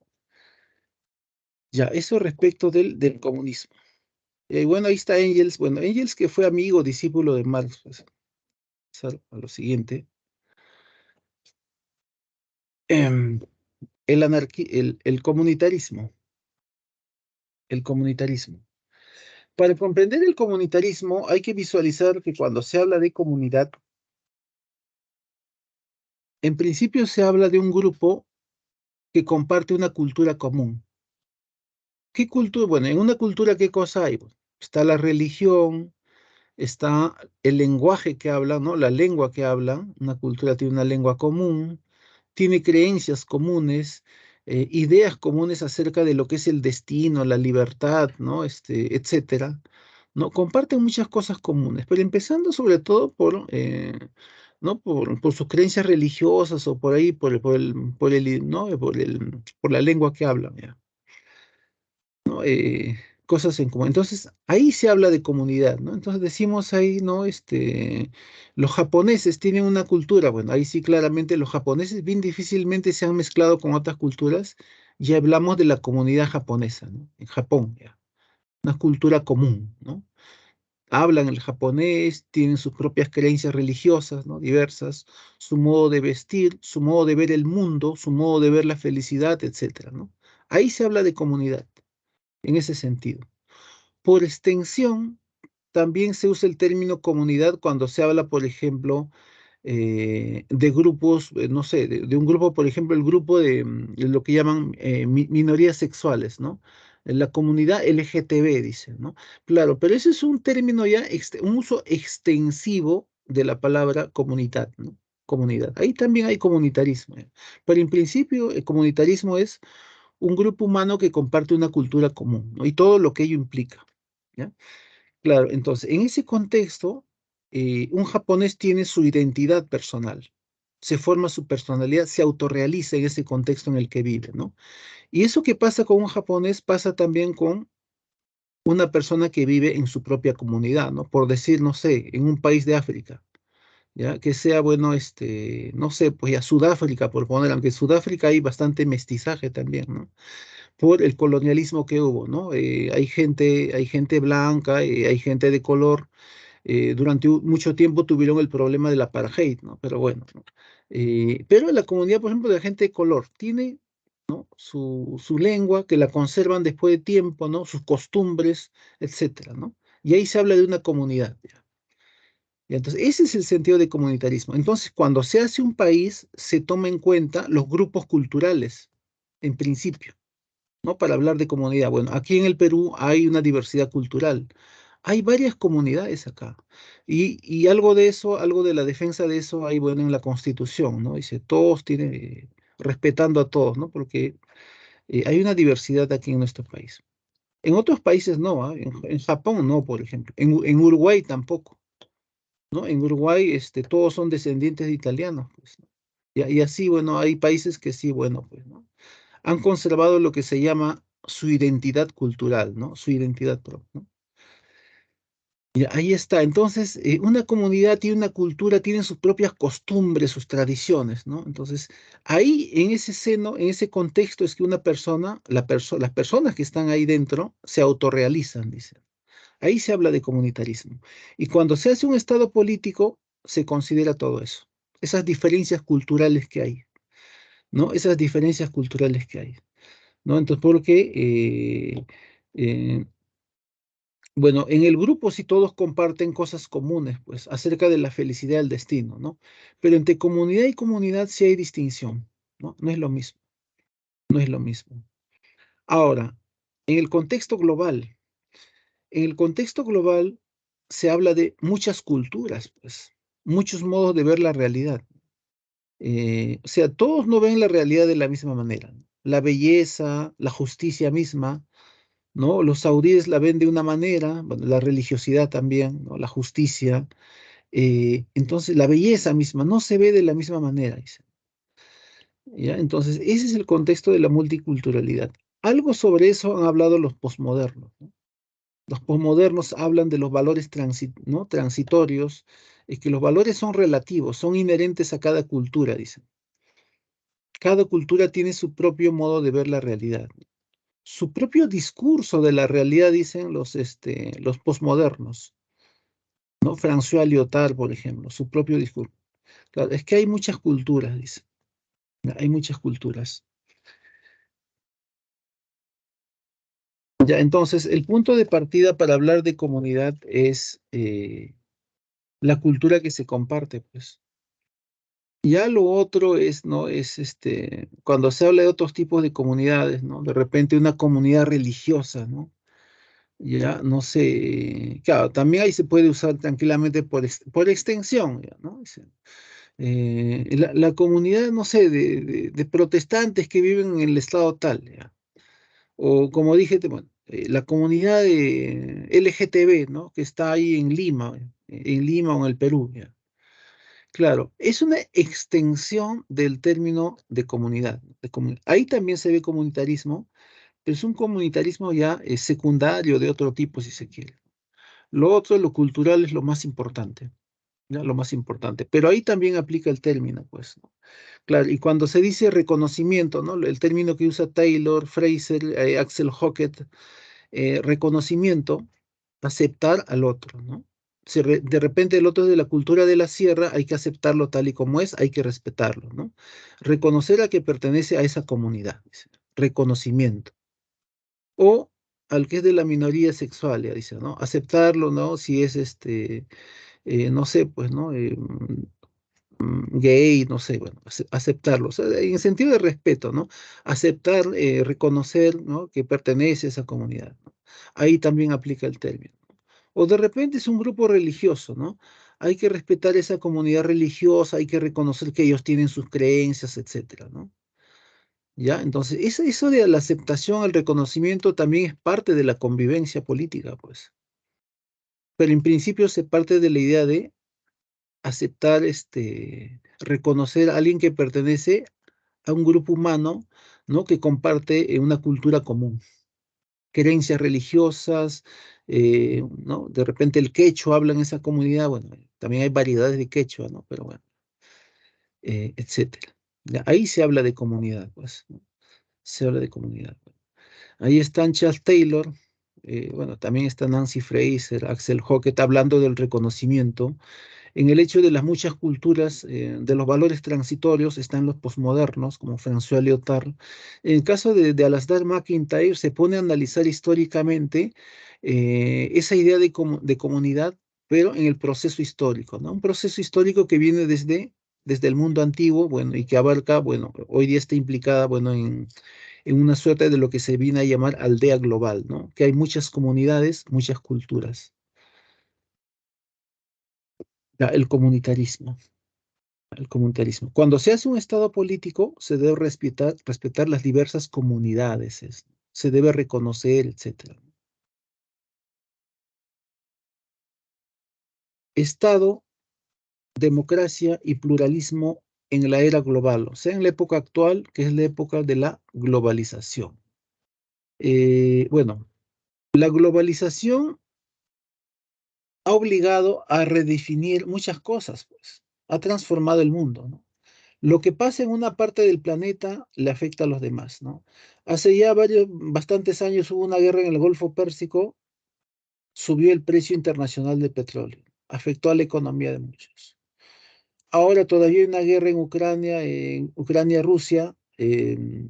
Ya, eso respecto del comunismo. Bueno, ahí está Engels. Bueno, Engels que fue amigo, discípulo de Marx, pues, a lo siguiente. Em, el comunitarismo. El comunitarismo. Para comprender el comunitarismo hay que visualizar que cuando se habla de comunidad, en principio se habla de un grupo que comparte una cultura común. ¿Qué cultura? Bueno, en una cultura, ¿qué cosa hay? Bueno, está la religión, está el lenguaje que hablan, ¿no? La lengua que hablan. Una cultura tiene una lengua común, tiene creencias comunes, ideas comunes acerca de lo que es el destino, la libertad, ¿no? Etcétera. ¿No? Comparten muchas cosas comunes, pero empezando sobre todo ¿no? Por sus creencias religiosas o por ahí, ¿no? Por la lengua que hablan, ¿ya? ¿No? Cosas en común. Entonces, ahí se habla de comunidad, ¿no? Entonces decimos ahí, ¿no? Los japoneses tienen una cultura, bueno, ahí sí claramente los japoneses bien difícilmente se han mezclado con otras culturas, ya hablamos de la comunidad japonesa, ¿no? En Japón, ya, una cultura común, ¿no? Hablan el japonés, tienen sus propias creencias religiosas, ¿no? Diversas, su modo de vestir, su modo de ver el mundo, su modo de ver la felicidad, etcétera, ¿no? Ahí se habla de comunidad, en ese sentido. Por extensión, también se usa el término comunidad cuando se habla, por ejemplo, de grupos, no sé, de un grupo, por ejemplo, el grupo de lo que llaman minorías sexuales, ¿no? La comunidad LGTB, dicen, ¿no? Claro, pero ese es un término ya, un uso extensivo de la palabra comunidad, ¿no? Comunidad. Ahí también hay comunitarismo, ¿eh? Pero en principio, el comunitarismo es un grupo humano que comparte una cultura común, ¿no? Y todo lo que ello implica, ¿ya? Claro, entonces, en ese contexto, un japonés tiene su identidad personal, se forma su personalidad, se autorrealiza en ese contexto en el que vive, ¿no? Y eso que pasa con un japonés pasa también con una persona que vive en su propia comunidad, ¿no? Por decir, no sé, en un país de África, ¿ya? Que sea, bueno, no sé, pues ya Sudáfrica, por poner, aunque en Sudáfrica hay bastante mestizaje también, ¿no? Por el colonialismo que hubo, ¿no? Hay gente blanca, hay gente de color. Durante mucho tiempo tuvieron el problema del apartheid, ¿no? Pero bueno, ¿no? Pero la comunidad, por ejemplo, de la gente de color tiene, ¿no? Su lengua que la conservan después de tiempo, ¿no? Sus costumbres, etcétera, ¿no? Y ahí se habla de una comunidad, ¿ya? Y entonces, ese es el sentido de comunitarismo. Entonces, cuando se hace un país, se toma en cuenta los grupos culturales, en principio. ¿No? Para hablar de comunidad. Bueno, aquí en el Perú hay una diversidad cultural. Hay varias comunidades acá. Y algo de eso, algo de la defensa de eso hay, bueno, en la Constitución, ¿no? Dice, todos tienen, respetando a todos, ¿no? Porque hay una diversidad aquí en nuestro país. En otros países no, ¿ah? En Japón no, por ejemplo. En Uruguay tampoco, ¿no? En Uruguay todos son descendientes de italianos, pues, ¿no? Y así, bueno, hay países que sí, bueno, pues, ¿no? Han conservado lo que se llama su identidad cultural, ¿no? Su identidad propia, ¿no? Y ahí está. Entonces, una comunidad tiene una cultura, tiene sus propias costumbres, sus tradiciones, ¿no? Entonces, ahí, en ese seno, en ese contexto, es que una persona, las personas que están ahí dentro, se autorrealizan, dicen. Ahí se habla de comunitarismo. Y cuando se hace un estado político, se considera todo eso. Esas diferencias culturales que hay, ¿no? Esas diferencias culturales que hay. ¿No? Entonces, porque, eh, bueno, en el grupo sí todos comparten cosas comunes, pues, acerca de la felicidad del destino, ¿no? Pero entre comunidad y comunidad sí hay distinción, ¿no? No es lo mismo, no es lo mismo. Ahora, en el contexto global, en el contexto global se habla de muchas culturas, pues, muchos modos de ver la realidad. O sea, todos no ven la realidad de la misma manera, ¿no? La belleza, la justicia misma, ¿no? Los saudíes la ven de una manera, bueno, la religiosidad también, ¿no? La justicia. Entonces, la belleza misma no se ve de la misma manera, dice, ¿ya? Entonces, ese es el contexto de la multiculturalidad. Algo sobre eso han hablado los posmodernos, ¿no? Los posmodernos hablan de los valores ¿no? Transitorios, y que los valores son relativos, son inherentes a cada cultura, dicen. Cada cultura tiene su propio modo de ver la realidad, su propio discurso de la realidad, dicen los posmodernos, ¿no? François Lyotard, por ejemplo, su propio discurso. Claro, es que hay muchas culturas, dice. Hay muchas culturas. Ya, entonces, el punto de partida para hablar de comunidad es la cultura que se comparte, pues. Ya lo otro es, ¿no? Es cuando se habla de otros tipos de comunidades, ¿no? De repente una comunidad religiosa, ¿no? Ya, no sé, claro, también ahí se puede usar tranquilamente por extensión, ya, ¿no? La comunidad, no sé, de protestantes que viven en el estado tal, ya. O como dije, bueno, la comunidad de LGTB, ¿no? Que está ahí en Lima o en el Perú, ya. Claro, es una extensión del término de comunidad. Ahí también se ve comunitarismo, pero es un comunitarismo ya secundario de otro tipo, si se quiere. Lo otro, lo cultural, es lo más importante, ¿ya? Lo más importante. Pero ahí también aplica el término, pues, ¿no? Claro, y cuando se dice reconocimiento, ¿no? El término que usa Taylor, Fraser, Axel Hockett, reconocimiento, aceptar al otro, ¿no? Si de repente el otro es de la cultura de la sierra, hay que aceptarlo tal y como es, hay que respetarlo, ¿no? Reconocer a que pertenece a esa comunidad, dice, reconocimiento. O al que es de la minoría sexual, ya dice, ¿no? Aceptarlo, ¿no? Si es no sé, pues, ¿no? Gay, no sé, bueno, aceptarlo, o sea, en sentido de respeto, ¿no? Aceptar, reconocer, ¿no? Que pertenece a esa comunidad, ¿no? Ahí también aplica el término. O de repente es un grupo religioso, ¿no? Hay que respetar esa comunidad religiosa, hay que reconocer que ellos tienen sus creencias, etcétera, ¿no? ¿Ya? Entonces, eso de la aceptación, el reconocimiento también es parte de la convivencia política, pues. Pero en principio se parte de la idea de aceptar, reconocer a alguien que pertenece a un grupo humano, ¿no? Que comparte una cultura común, creencias religiosas, ¿no? De repente el quechua habla en esa comunidad, bueno, también hay variedades de quechua, ¿no? Pero bueno, etcétera. Ya, ahí se habla de comunidad, pues, ¿no? Se habla de comunidad. Ahí están Charles Taylor, bueno, también está Nancy Fraser, Axel Hockett hablando del reconocimiento. En el hecho de las muchas culturas, de los valores transitorios, están los posmodernos, como François Lyotard. En el caso de Alasdair MacIntyre, se pone a analizar históricamente esa idea de comunidad, pero en el proceso histórico, ¿no? Un proceso histórico que viene desde el mundo antiguo, bueno, y que abarca, bueno, hoy día está implicada, bueno, en una suerte de lo que se viene a llamar aldea global, ¿no? Que hay muchas comunidades, muchas culturas. Ya, el comunitarismo. El comunitarismo. Cuando se hace un Estado político, se debe respetar las diversas comunidades, se debe reconocer, etcétera. Estado, democracia y pluralismo en la era global, o sea, en la época actual, que es la época de la globalización. Bueno, la globalización ha obligado a redefinir muchas cosas, pues. Ha transformado el mundo, ¿no? Lo que pasa en una parte del planeta le afecta a los demás, ¿no? Hace ya bastantes años hubo una guerra en el Golfo Pérsico, subió el precio internacional del petróleo, afectó a la economía de muchos. Ahora todavía hay una guerra en Ucrania-Rusia, eh,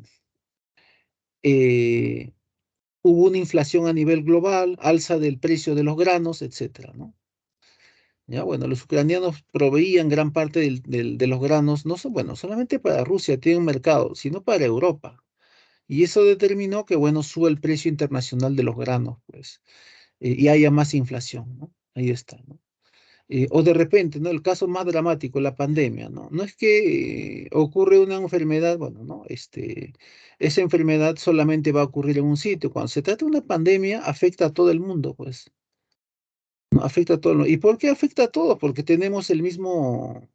hubo una inflación a nivel global, alza del precio de los granos, etcétera, ¿no? Ya, bueno, los ucranianos proveían gran parte de los granos, no bueno, solamente para Rusia tienen un mercado, sino para Europa. Y eso determinó que, bueno, sube el precio internacional de los granos, pues, y haya más inflación, ¿no? Ahí está, ¿no? O de repente, ¿no? El caso más dramático, la pandemia, ¿no? No es que ocurre una enfermedad, bueno, ¿no? Esa enfermedad solamente va a ocurrir en un sitio. Cuando se trata de una pandemia, afecta a todo el mundo, pues, ¿no? Afecta a todo el mundo. ¿Y por qué afecta a todos? Porque tenemos el mismo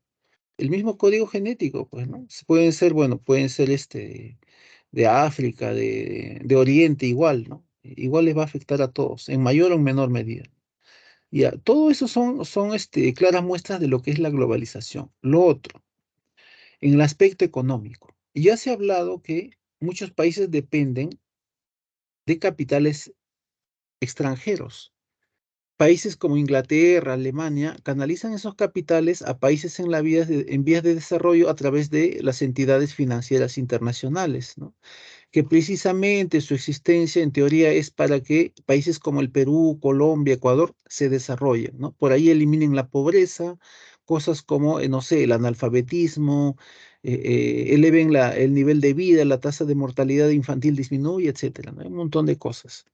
código genético, pues, ¿no? Pueden ser, bueno, pueden ser de África, de Oriente, igual, ¿no? Igual les va a afectar a todos, en mayor o en menor medida. Ya, todo eso son claras muestras de lo que es la globalización. Lo otro, en el aspecto económico. Ya se ha hablado que muchos países dependen de capitales extranjeros. Países como Inglaterra, Alemania, canalizan esos capitales a países en vías de desarrollo a través de las entidades financieras internacionales, ¿no? que precisamente su existencia en teoría es para que países como el Perú, Colombia, Ecuador se desarrollen, ¿no? Por ahí eliminen la pobreza, cosas como, no sé, el analfabetismo, eleven el nivel de vida, la tasa de mortalidad infantil disminuye, etcétera, ¿no? Hay un montón de cosas.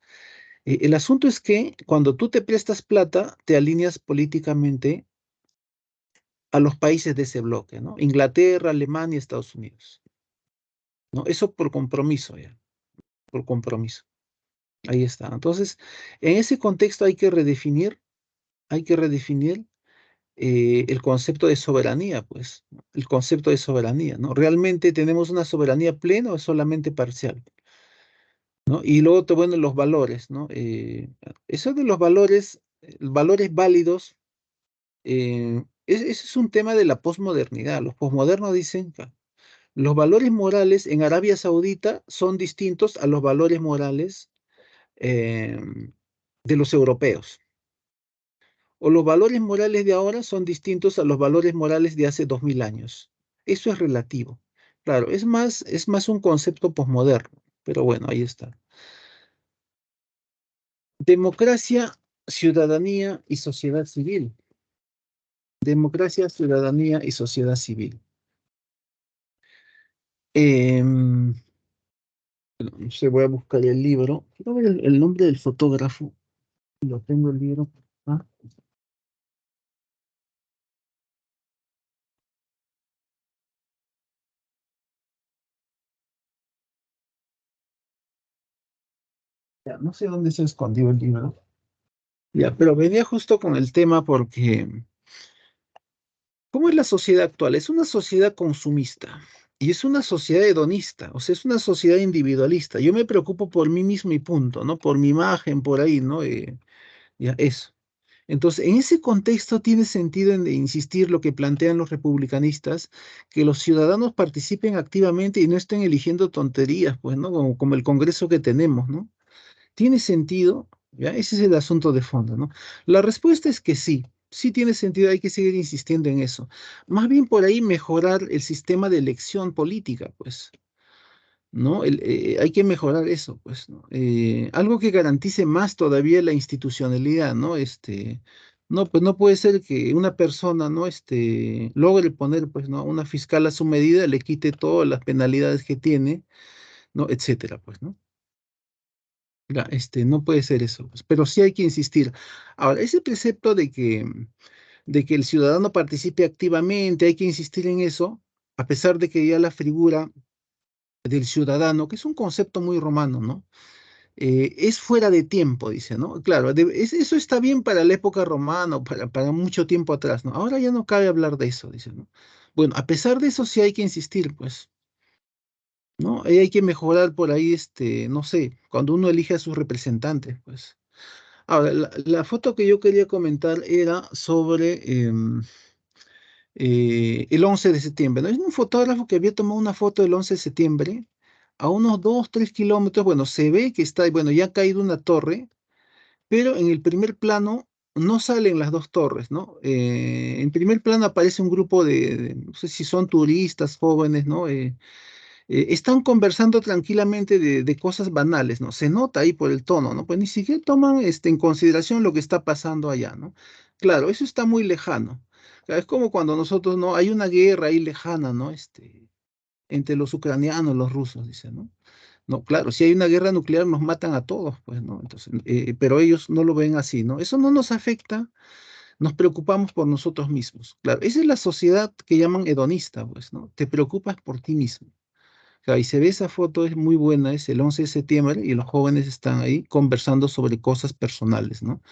El asunto es que cuando tú te prestas plata, te alineas políticamente a los países de ese bloque, ¿no? Inglaterra, Alemania, Estados Unidos, ¿no? Eso por compromiso, ya, por compromiso. Ahí está. Entonces, en ese contexto hay que redefinir el concepto de soberanía, pues, ¿no? El concepto de soberanía, ¿no? ¿Realmente tenemos una soberanía plena o es solamente parcial? ¿No? Y luego, bueno, los valores, ¿no? Eso de los valores, valores válidos, ese es un tema de la posmodernidad. Los posmodernos dicen que los valores morales en Arabia Saudita son distintos a los valores morales eh, de los europeos. O los valores morales de ahora son distintos a los valores morales de hace 2000 años. Eso es relativo. Claro, es más un concepto posmoderno, pero bueno, ahí está. Democracia, ciudadanía y sociedad civil. Democracia, ciudadanía y sociedad civil. Em, Se voy a buscar el libro. Quiero ver el nombre del fotógrafo. Lo tengo el libro. Ah, ya, no sé dónde se escondió el libro. Ya, pero venía justo con el tema porque, ¿cómo es la sociedad actual? Es una sociedad consumista y es una sociedad hedonista, o sea, es una sociedad individualista. Yo me preocupo por mí mismo y punto, ¿no? Por mi imagen, por ahí, ¿no? Ya, eso. Entonces, en ese contexto tiene sentido en insistir lo que plantean los republicanistas, que los ciudadanos participen activamente y no estén eligiendo tonterías, pues, ¿no? Como el Congreso que tenemos, ¿no? ¿Tiene sentido? ¿Ya? Ese es el asunto de fondo, ¿no? La respuesta es que sí, sí tiene sentido, hay que seguir insistiendo en eso. Más bien por ahí mejorar el sistema de elección política, pues, ¿no? Hay que mejorar eso, pues, ¿no? Algo que garantice más todavía la institucionalidad, ¿no? No, pues no puede ser que una persona, ¿no? Logre poner, pues, ¿no? Una fiscal a su medida, le quite todas las penalidades que tiene, ¿no? Etcétera, pues, ¿no? No puede ser eso, pues, pero sí hay que insistir. Ahora, ese precepto de que el ciudadano participe activamente, hay que insistir en eso, a pesar de que ya la figura del ciudadano, que es un concepto muy romano, ¿no? Es fuera de tiempo, dice, ¿no? Claro, eso está bien para la época romana, o para mucho tiempo atrás, ¿no? Ahora ya no cabe hablar de eso, dice, ¿no? Bueno, a pesar de eso sí hay que insistir, pues, ¿no? Ahí hay que mejorar por ahí, no sé, cuando uno elige a sus representantes, pues. Ahora, la foto que yo quería comentar era sobre el 11 de septiembre, ¿no? Es un fotógrafo que había tomado una foto del 11 de septiembre a unos 2, 3 kilómetros. Bueno, se ve que está, bueno, ya ha caído una torre, pero en el primer plano no salen las dos torres, ¿no? En primer plano aparece un grupo no sé si son turistas jóvenes, ¿no? Están conversando tranquilamente de cosas banales, ¿no? Se nota ahí por el tono, ¿no? Pues ni siquiera toman en consideración lo que está pasando allá, ¿no? Claro, eso está muy lejano. Claro, es como cuando nosotros, ¿no? Hay una guerra ahí lejana, ¿no? Entre los ucranianos y los rusos, dice, ¿no? No, claro, si hay una guerra nuclear nos matan a todos, pues, ¿no? Entonces, pero ellos no lo ven así, ¿no? Eso no nos afecta, nos preocupamos por nosotros mismos. Claro, esa es la sociedad que llaman hedonista, pues, ¿no? Te preocupas por ti mismo. Claro, y se ve esa foto, es muy buena, es el 11 de septiembre y los jóvenes están ahí conversando sobre cosas personales, ¿no?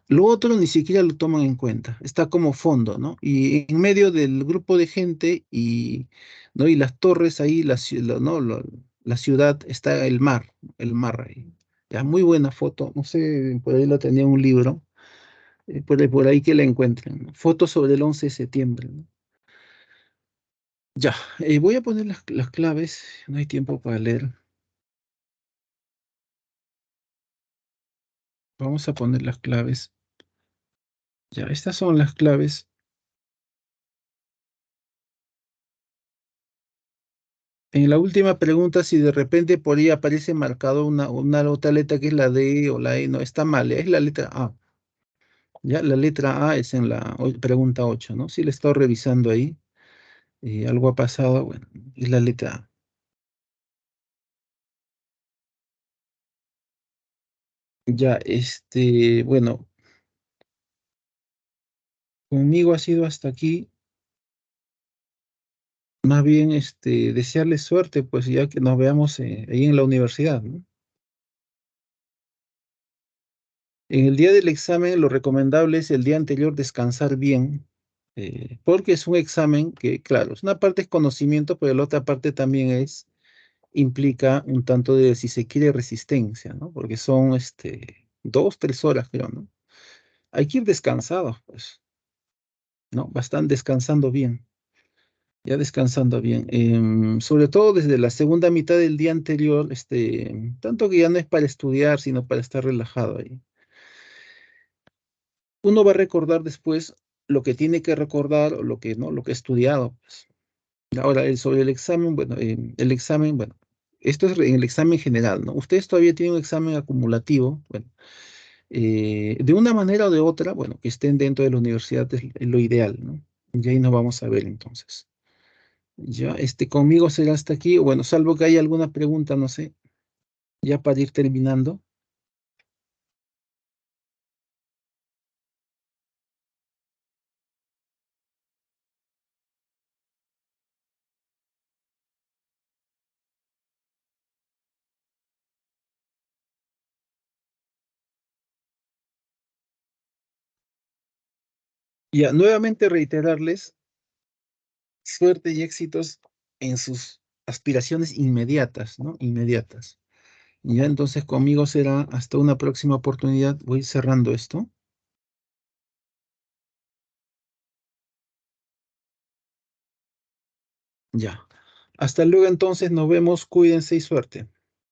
Lo otro ni siquiera lo toman en cuenta, está como fondo, ¿no? Y en medio del grupo de gente ¿no? Y las torres ahí, ¿no? La ciudad, está el mar ahí. Ya, muy buena foto, no sé, por ahí la tenía en un libro, por ahí que la encuentren, ¿no? Foto sobre el 11 de septiembre, ¿no? Ya, voy a poner las claves, no hay tiempo para leer. Vamos a poner las claves. Ya, estas son las claves. En la última pregunta, si de repente por ahí aparece marcado una otra letra que es la D o la E, no, está mal, es la letra A. Ya, la letra A es en la pregunta 8, ¿no? Si le he estado revisando ahí y algo ha pasado, bueno, es la letra A. Ya, bueno, conmigo ha sido hasta aquí. Más bien, desearles suerte, pues ya que nos veamos ahí en la universidad, ¿no? En el día del examen, lo recomendable es el día anterior descansar bien, porque es un examen que, claro, es una parte es conocimiento, pero la otra parte también implica un tanto de, si se quiere, resistencia, ¿no? Porque son, 2, 3 horas, creo, ¿no? Hay que ir descansados, pues, ¿no? Bastante descansando bien, ya descansando bien. Sobre todo desde la segunda mitad del día anterior, tanto que ya no es para estudiar, sino para estar relajado ahí. Uno va a recordar después lo que tiene que recordar o lo que no, lo que ha estudiado, pues. Ahora, sobre el examen, bueno, esto es en el examen general, ¿no? Ustedes todavía tienen un examen acumulativo, bueno, de una manera o de otra, bueno, que estén dentro de la universidad es lo ideal, ¿no? Y ahí nos vamos a ver entonces. Ya, conmigo será hasta aquí, o bueno, salvo que haya alguna pregunta, no sé, ya para ir terminando. Ya, nuevamente reiterarles suerte y éxitos en sus aspiraciones inmediatas, ¿no? Inmediatas. Ya, entonces conmigo será hasta una próxima oportunidad. Voy cerrando esto. Ya. Hasta luego entonces, nos vemos, cuídense y suerte.